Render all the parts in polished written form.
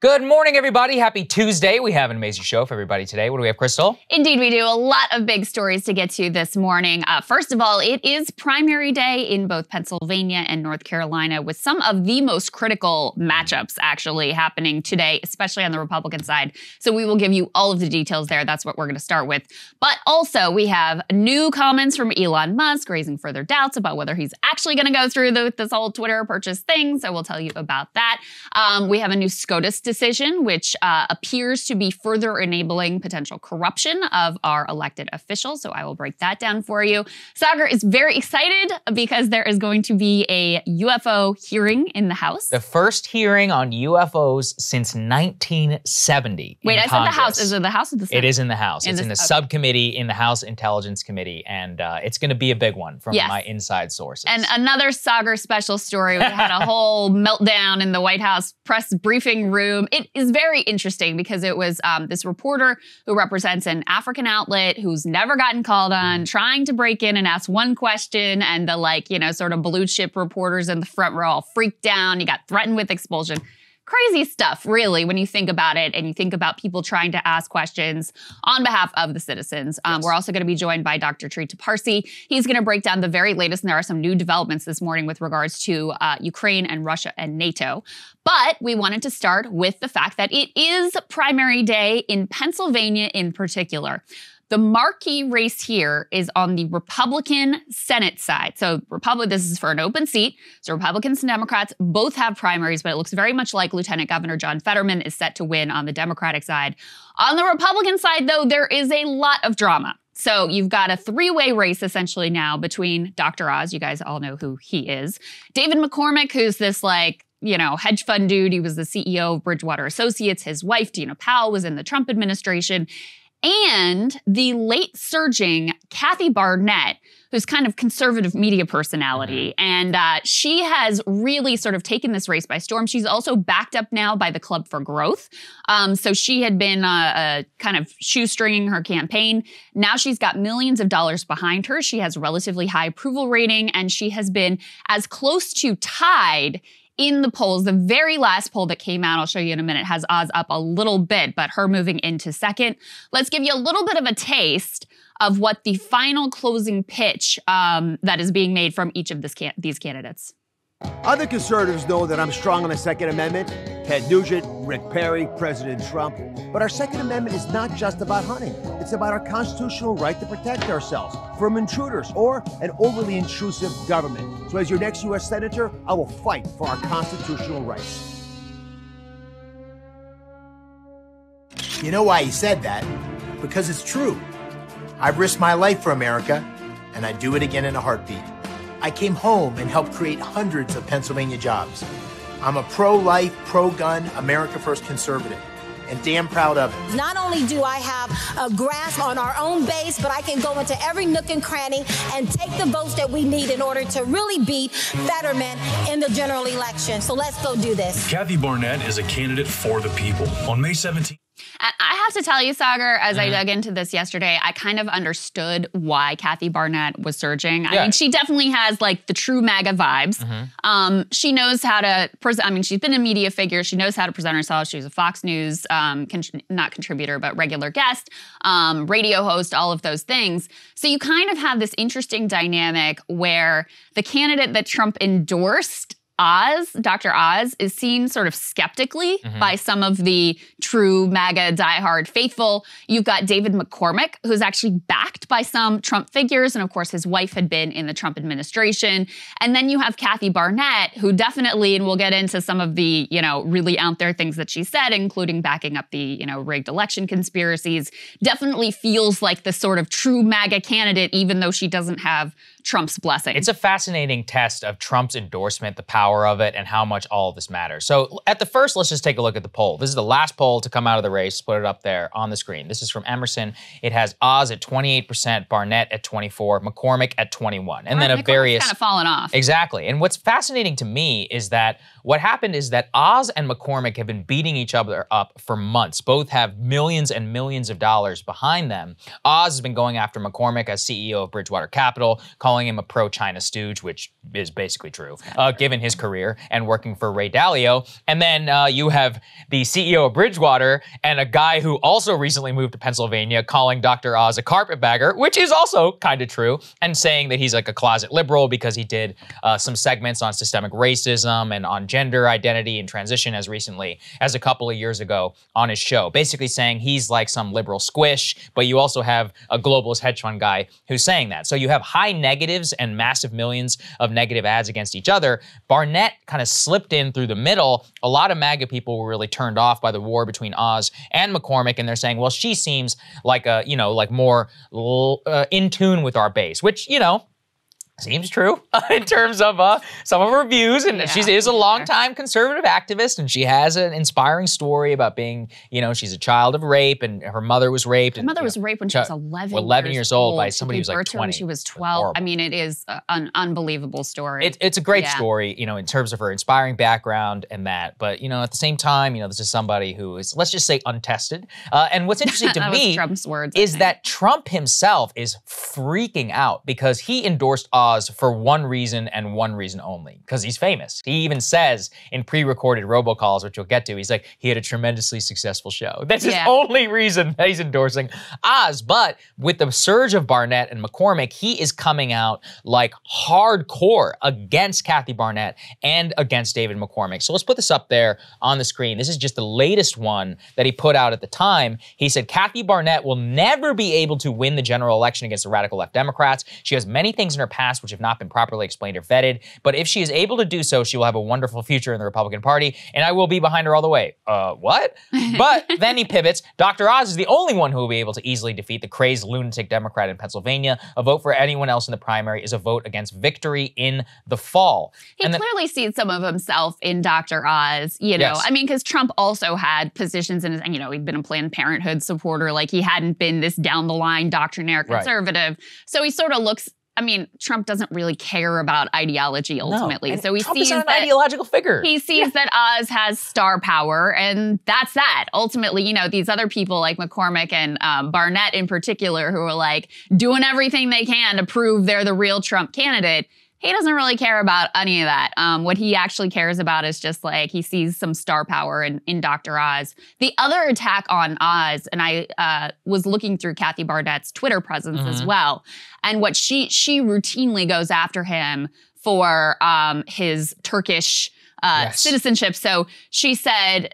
Good morning, everybody. Happy Tuesday. We have an amazing show for everybody today. What do we have, Krystal? Indeed, we do. A lot of big stories to get to this morning. First of all, it is primary day in both Pennsylvania and North Carolina, with some of the most critical matchups actually happening today, especially on the Republican side. So we will give you all of the details there. That's what we're going to start with. But also, we have new comments from Elon Musk raising further doubts about whether he's actually going to go through this whole Twitter purchase thing. So we'll tell you about that. We have a new SCOTUS decision, which appears to be further enabling potential corruption of our elected officials. So I will break that down for you. Saagar is very excited because there is going to be a UFO hearing in the House. The first hearing on UFOs since 1970. Wait, I said the House. Is it the House or the Senate? It is in the House. It's in the subcommittee in the House Intelligence Committee, and it's going to be a big one from my inside sources. And another Saagar special story. We had a whole meltdown in the White House press briefing room. It is very interesting because it was this reporter who represents an African outlet who's never gotten called on, trying to break in and ask one question, and the sort of blue chip reporters in the front row all freaked down. You got threatened with expulsion. Crazy stuff, really, when you think about it and you think about people trying to ask questions on behalf of the citizens. Yes. We're also going to be joined by Dr. Trita Parsi. He's going to break down the very latest, and there are some new developments this morning with regards to Ukraine and Russia and NATO. But we wanted to start with the fact that it is primary day in Pennsylvania in particular. The marquee race here is on the Republican Senate side. So this is for an open seat. So Republicans and Democrats both have primaries, but it looks very much like Lieutenant Governor John Fetterman is set to win on the Democratic side. On the Republican side, though, there is a lot of drama. So you've got a three-way race essentially now between Dr. Oz. You guys all know who he is. David McCormick, who's this hedge fund dude. He was the CEO of Bridgewater Associates. His wife, Dina Powell, was in the Trump administration. And the late surging Kathy Barnette, who's kind of conservative media personality. And she has really sort of taken this race by storm. She's also backed up now by the Club for Growth. So she had been kind of shoestringing her campaign. Now she's got millions of dollars behind her. She has a relatively high approval rating, and she has been as close to tied in the polls. The very last poll that came out, I'll show you in a minute, has Oz up a little bit, but her moving into second. Let's give you a little bit of a taste of what the final closing pitch that is being made from each of these candidates. Other conservatives know that I'm strong on the Second Amendment. Ted Nugent, Rick Perry, President Trump. But our Second Amendment is not just about hunting. It's about our constitutional right to protect ourselves from intruders or an overly intrusive government. So as your next U.S. Senator, I will fight for our constitutional rights. You know why he said that? Because it's true. I've risked my life for America, and I'd do it again in a heartbeat. I came home and helped create hundreds of Pennsylvania jobs. I'm a pro-life, pro-gun, America First conservative, and damn proud of it. Not only do I have a grasp on our own base, but I can go into every nook and cranny and take the votes that we need in order to really beat Fetterman in the general election. So let's go do this. Kathy Barnette is a candidate for the people. On May 17th. And I have to tell you, Saagar, as I dug into this yesterday, I kind of understood why Kathy Barnette was surging. I mean, she definitely has the true MAGA vibes. She knows how to she's been a media figure. She knows how to present herself. She was a Fox News, not contributor, but regular guest, radio host, all of those things. So you kind of have this interesting dynamic where the candidate that Trump endorsed, Dr. Oz, is seen sort of skeptically by some of the true MAGA diehard faithful. You've got David McCormick, who's actually backed by some Trump figures. And of course, his wife had been in the Trump administration. And then you have Kathy Barnette, who definitely, and we'll get into some of the, really out there things that she said, including backing up the, rigged election conspiracies, definitely feels like the sort of true MAGA candidate, even though she doesn't have Trump's blessing. It's a fascinating test of Trump's endorsement, the power of it, and how much all of this matters. So at the first, let's just take a look at the poll. This is the last poll to come out of the race. Put it up there on the screen. This is from Emerson. It has Oz at 28%, Barnette at 24%, McCormick at 21%. And then McCormick's kind of fallen off. Exactly. And what's fascinating to me is that what happened is that Oz and McCormick have been beating each other up for months. Both have millions and millions of dollars behind them. Oz has been going after McCormick as CEO of Bridgewater Capital, calling calling him a pro-China stooge, which is basically true, given his career and working for Ray Dalio. And then you have the CEO of Bridgewater and a guy who also recently moved to Pennsylvania calling Dr. Oz a carpetbagger, which is also kind of true, and saying that he's like a closet liberal because he did some segments on systemic racism and on gender identity and transition as recently as a couple of years ago on his show, basically saying he's like some liberal squish, but you also have a globalist hedge fund guy who's saying that. So you have high negatives and massive millions of negative ads against each other. Barnette kind of slipped in through the middle. A lot of MAGA people were really turned off by the war between Oz and McCormick, and they're saying, well, she seems like a, you know, like more in tune with our base, which, you know, seems true in terms of some of her views, and she is a longtime conservative activist, and she has an inspiring story about being, you know, she's a child of rape, and her mother was raped. Her mother was raped when she was 11 years old by somebody who was like 20. When she was 12. I mean, it is an unbelievable story. It's a great story, you know, in terms of her inspiring background and that. But, you know, at the same time, you know, this is somebody who is, let's just say, untested. And what's interesting to me Trump's words, is that Trump himself is freaking out because he endorsed Oz for one reason and one reason only, because he's famous. He even says in pre-recorded robocalls, which we'll get to, he's like, he had a tremendously successful show. That's his only reason that he's endorsing Oz. But with the surge of Barnette and McCormick, he is coming out like hardcore against Kathy Barnette and against David McCormick. So let's put this up there on the screen. This is just the latest one that he put out at the time. He said, Kathy Barnette will never be able to win the general election against the radical left Democrats. She has many things in her past which have not been properly explained or vetted, but if she is able to do so, she will have a wonderful future in the Republican Party, and I will be behind her all the way. What? But then he pivots. Dr. Oz is the only one who will be able to easily defeat the crazed lunatic Democrat in Pennsylvania. A vote for anyone else in the primary is a vote against victory in the fall. He clearly sees some of himself in Dr. Oz, you know. I mean, because Trump also had positions in his, you know, he'd been a Planned Parenthood supporter, like he hadn't been this down-the-line doctrinaire conservative. So he sort of looks, I mean, Trump doesn't really care about ideology ultimately. So he Trump sees is an that ideological figure. He sees that Oz has star power, and that's that. Ultimately, you know, these other people like McCormick and Barnette in particular, who are like doing everything they can to prove they're the real Trump candidate. He doesn't really care about any of that. What he actually cares about is just like he sees some star power in Dr. Oz. The other attack on Oz, and I was looking through Kathy Barnett's Twitter presence as well, and what she routinely goes after him for his Turkish citizenship. So she said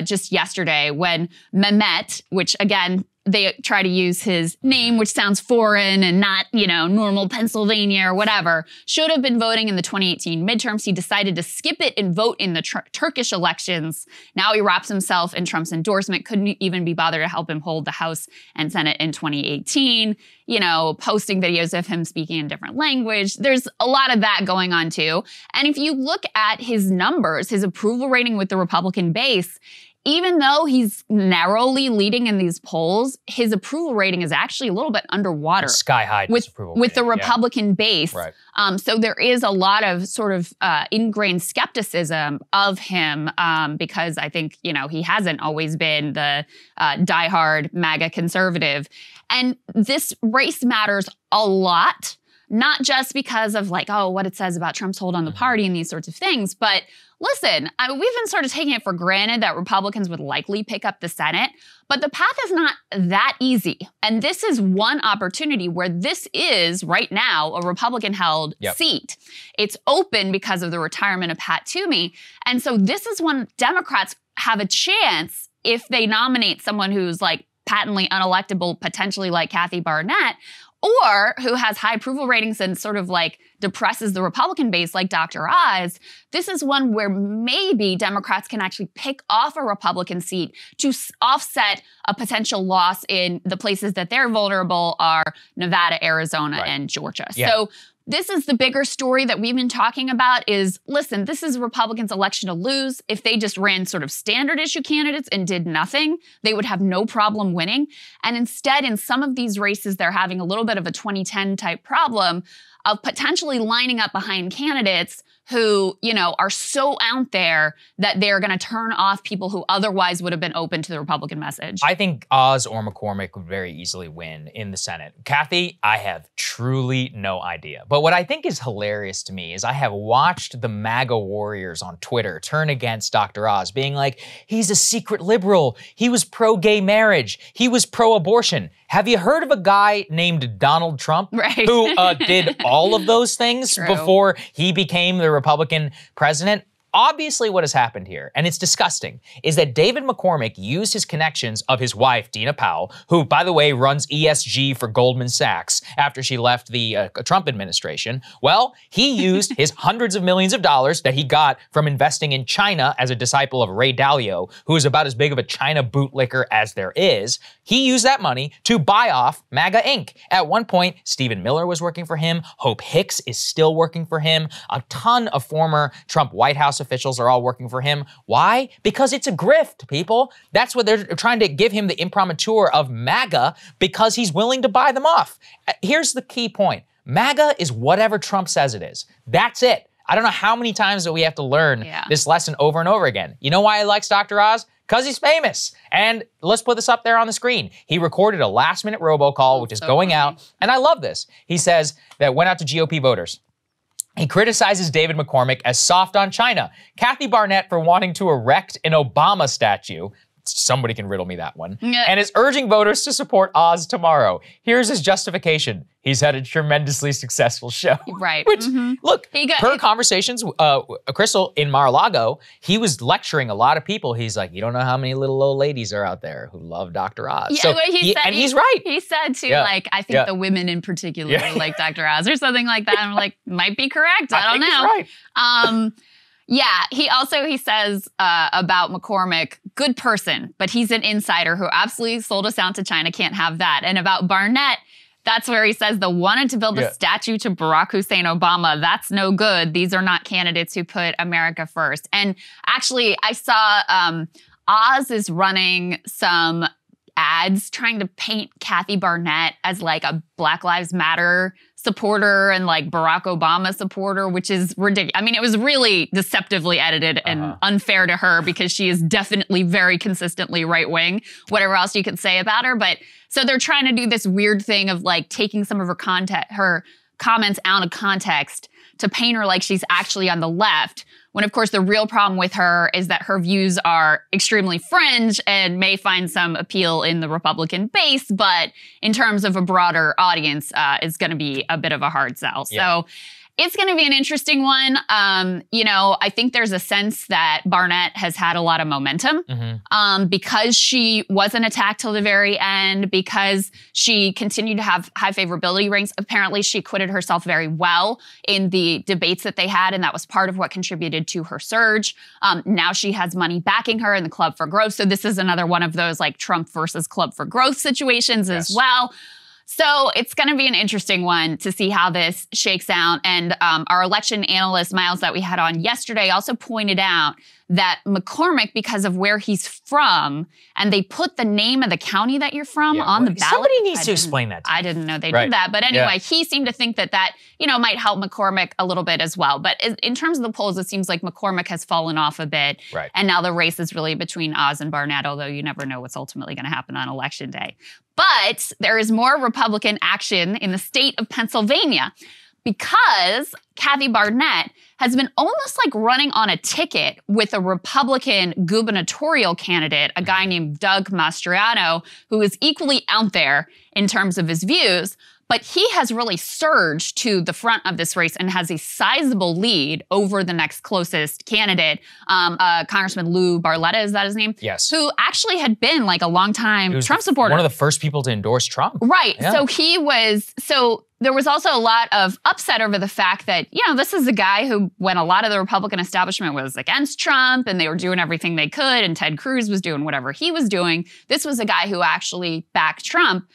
just yesterday when Mehmet, which again, they try to use his name, which sounds foreign and not, you know, normal Pennsylvania or whatever, should have been voting in the 2018 midterms. He decided to skip it and vote in the Turkish elections. Now he wraps himself in Trump's endorsement, couldn't even be bothered to help him hold the House and Senate in 2018, you know, posting videos of him speaking in different language. There's a lot of that going on too. And if you look at his numbers, his approval rating with the Republican base, even though he's narrowly leading in these polls, his approval rating is actually a little bit underwater. Sky high with the Republican base. Right. So there is a lot of sort of ingrained skepticism of him because I think, you know, he hasn't always been the diehard MAGA conservative. And this race matters a lot, not just because of like, oh, what it says about Trump's hold on the party and these sorts of things, but listen, we've been sort of taking it for granted that Republicans would likely pick up the Senate, but the path is not that easy. And this is one opportunity where this is, right now, a Republican-held seat. It's open because of the retirement of Pat Toomey. And so this is when Democrats have a chance, if they nominate someone who's like patently unelectable, potentially like Kathy Barnette, or who has high approval ratings and sort of like depresses the Republican base like Dr. Oz, this is one where maybe Democrats can actually pick off a Republican seat to offset a potential loss in the places that they're vulnerable are Nevada, Arizona, and Georgia. So this is the bigger story that we've been talking about is, listen, this is Republicans' election to lose. If they just ran sort of standard issue candidates and did nothing, they would have no problem winning. And instead, in some of these races, they're having a little bit of a 2010 type problem. of potentially lining up behind candidates who, you know, are so out there that they're going to turn off people who otherwise would have been open to the Republican message. I think Oz or McCormick would very easily win in the Senate. Kathy, I have truly no idea. But what I think is hilarious to me is I have watched the MAGA warriors on Twitter turn against Dr. Oz, being like, he's a secret liberal. He was pro-gay marriage. He was pro-abortion. Have you heard of a guy named Donald Trump who did all of those things before he became the Republican president? Obviously what has happened here, and it's disgusting, is that David McCormick used his connections of his wife, Dina Powell, who, by the way, runs ESG for Goldman Sachs after she left the Trump administration. Well, he used his hundreds of millions of dollars that he got from investing in China as a disciple of Ray Dalio, who is about as big of a China bootlicker as there is. He used that money to buy off MAGA Inc. At one point, Stephen Miller was working for him. Hope Hicks is still working for him. A ton of former Trump White House officials are all working for him. Why? Because it's a grift, people. That's what they're trying to give him the imprimatur of MAGA because he's willing to buy them off. Here's the key point. MAGA is whatever Trump says it is. That's it. I don't know how many times that we have to learn this lesson over and over again. You know why he likes Dr. Oz? Because he's famous. And let's put this up there on the screen. He recorded a last-minute robocall, which is going out. And I love this. He says that went out to GOP voters. He criticizes David McCormick as soft on China. Kathy Barnette for wanting to erect an Obama statue. Somebody can riddle me that one. And is urging voters to support Oz tomorrow. Here's his justification. He's had a tremendously successful show. Right. Which, look, per conversations, Krystal in Mar-a-Lago, he was lecturing a lot of people. He's like, you don't know how many little old ladies are out there who love Dr. Oz. Yeah, so he's right. He said, too, like, I think the women in particular like Dr. Oz or something like that. I'm like, might be correct. I don't know. He's right. Yeah, he says about McCormick, good person, but he's an insider who absolutely sold us out to China, can't have that. And about Barnette, that's where he says the wanted to build a statue to Barack Hussein Obama, that's no good. These are not candidates who put America first. And actually, I saw Oz is running some ads trying to paint Kathy Barnette as like a Black Lives Matter supporter and like Barack Obama supporter, which is ridiculous. I mean, it was really deceptively edited and unfair to her because she is definitely very consistently right-wing, whatever else you could say about her. But so they're trying to do this weird thing of like taking some of her comments out of context to paint her like she's actually on the left, when of course the real problem with her is that her views are extremely fringe and may find some appeal in the Republican base, but in terms of a broader audience, is going to be a bit of a hard sell. So it's going to be an interesting one. You know, I think there's a sense that Barnette has had a lot of momentum because she wasn't attacked till the very end, because she continued to have high favorability ratings. Apparently, she acquitted herself very well in the debates that they had, and that was part of what contributed to her surge. Now she has money backing her in the Club for Growth. So this is another one of those like Trump versus Club for Growth situations as well. So it's going to be an interesting one to see how this shakes out. And our election analyst, Miles, that we had on yesterday also pointed out that McCormick, because of where he's from, and they put the name of the county that you're from on the ballot. Somebody needs to explain that to me. I didn't know they did that. But anyway, he seemed to think that, you know, might help McCormick a little bit as well. But in terms of the polls, it seems like McCormick has fallen off a bit. Right. And now the race is really between Oz and Barnette, although you never know what's ultimately going to happen on Election Day. But there is more Republican action in the state of Pennsylvania because Kathy Barnette has been almost like running on a ticket with a Republican gubernatorial candidate, a guy named Doug Mastriano, who is equally out there in terms of his views. But he has really surged to the front of this race and has a sizable lead over the next closest candidate, Congressman Lou Barletta, is that his name? Yes. Who actually had been like a longtime Trump supporter. One of the first people to endorse Trump. Right. Yeah. So there was also a lot of upset over the fact that, you know, this is a guy who, when a lot of the Republican establishment was against Trump and they were doing everything they could and Ted Cruz was doing whatever he was doing, this was a guy who actually backed Trump.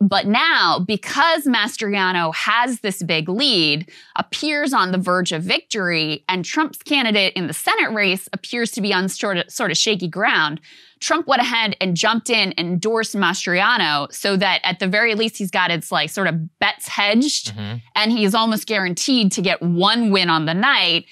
But now, because Mastriano has this big lead, appears on the verge of victory, and Trump's candidate in the Senate race appears to be on sort of shaky ground, Trump went ahead and jumped in and endorsed Mastriano so that at the very least he's got its like sort of bets hedged and he's almost guaranteed to get one win on the night,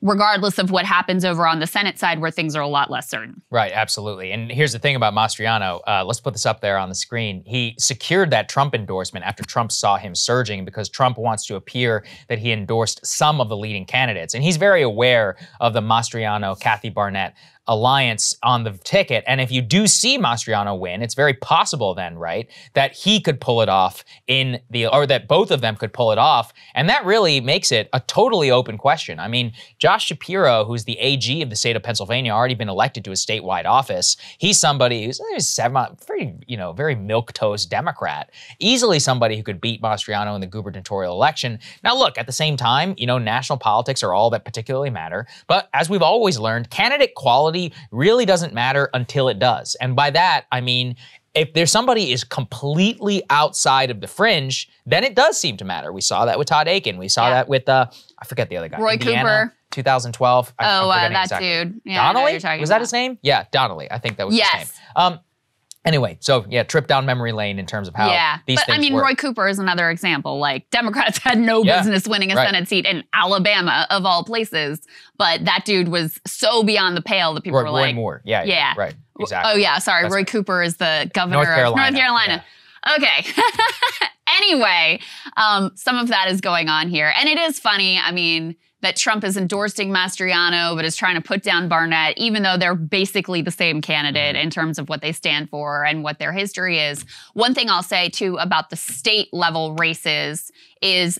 regardless of what happens over on the Senate side where things are a lot less certain. Right, absolutely. And here's the thing about Mastriano. Let's put this up there on the screen. He secured that Trump endorsement after Trump saw him surging because Trump wants to appear that he endorsed some of the leading candidates. And he's very aware of the Mastriano-Kathy Barnette alliance on the ticket. And if you do see Mastriano win, it's very possible then, right, that he could pull it off or that both of them could pull it off. And that really makes it a totally open question. I mean, Josh Shapiro, who's the AG of the state of Pennsylvania, already been elected to a statewide office. He's somebody who's very milquetoast Democrat, easily somebody who could beat Mastriano in the gubernatorial election. Now, look, at the same time, national politics are all that particularly matter. But as we've always learned, candidate quality really doesn't matter until it does. And by that, I mean, if there's somebody is completely outside of the fringe, then it does seem to matter. We saw that with Todd Aiken. We saw that with, I forget the other guy. Roy Indiana, Cooper. 2012. That exactly. dude. Yeah, Donnelly? Was that his name? Yeah, Donnelly. I think that was his name. Anyway, so yeah, trip down memory lane in terms of how these things work. I mean, Roy Cooper is another example. Like, Democrats had no business winning a Senate seat in Alabama, of all places. But that dude was so beyond the pale that people were like... Roy Moore. Yeah. Right. Exactly. Oh, yeah. Sorry. Roy Cooper is the governor of North Carolina. Yeah. Okay. Anyway, some of that is going on here. And it is funny, I mean, that Trump is endorsing Mastriano, but is trying to put down Barnette, even though they're basically the same candidate in terms of what they stand for and what their history is. One thing I'll say, too, about the state level races is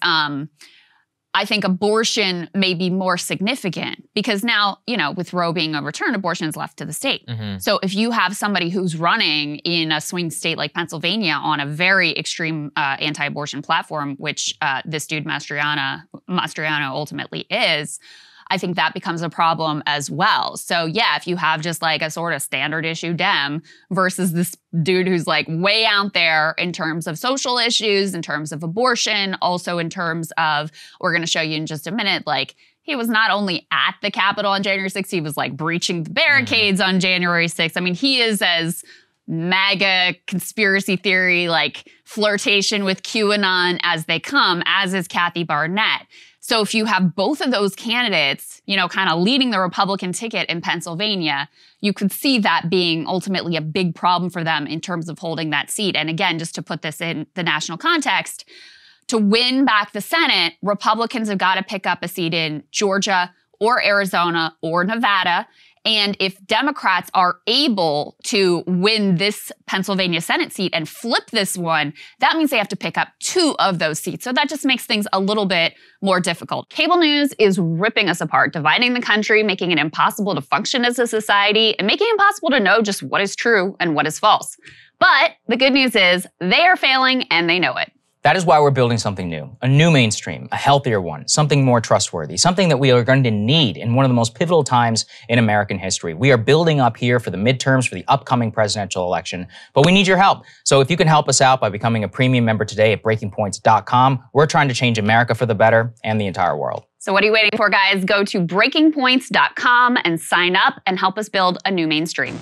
I think abortion may be more significant because now, with Roe being overturned, abortion is left to the state. So if you have somebody who's running in a swing state like Pennsylvania on a very extreme anti-abortion platform, which this dude Mastriano ultimately is, I think that becomes a problem as well. So yeah, if you have just like a sort of standard issue Dem versus this dude who's like way out there in terms of social issues, in terms of abortion, also in terms of, we're going to show you in just a minute, like he was not only at the Capitol on January 6th, he was like breaching the barricades on January 6th. I mean, he is as MAGA conspiracy theory, like flirtation with QAnon as they come, as is Kathy Barnette. So if you have both of those candidates, kind of leading the Republican ticket in Pennsylvania, you could see that being ultimately a big problem for them in terms of holding that seat. And again, just to put this in the national context, to win back the Senate, Republicans have got to pick up a seat in Georgia or Arizona or Nevada. And if Democrats are able to win this Pennsylvania Senate seat and flip this one, that means they have to pick up 2 of those seats. So that just makes things a little bit more difficult. Cable news is ripping us apart, dividing the country, making it impossible to function as a society, and making it impossible to know just what is true and what is false. But the good news is they are failing and they know it. That is why we're building something new, a new mainstream, a healthier one, something more trustworthy, something that we are going to need in one of the most pivotal times in American history. We are building up here for the midterms, for the upcoming presidential election, but we need your help. So if you can help us out by becoming a premium member today at breakingpoints.com, we're trying to change America for the better and the entire world. So what are you waiting for, guys? Go to breakingpoints.com and sign up and help us build a new mainstream.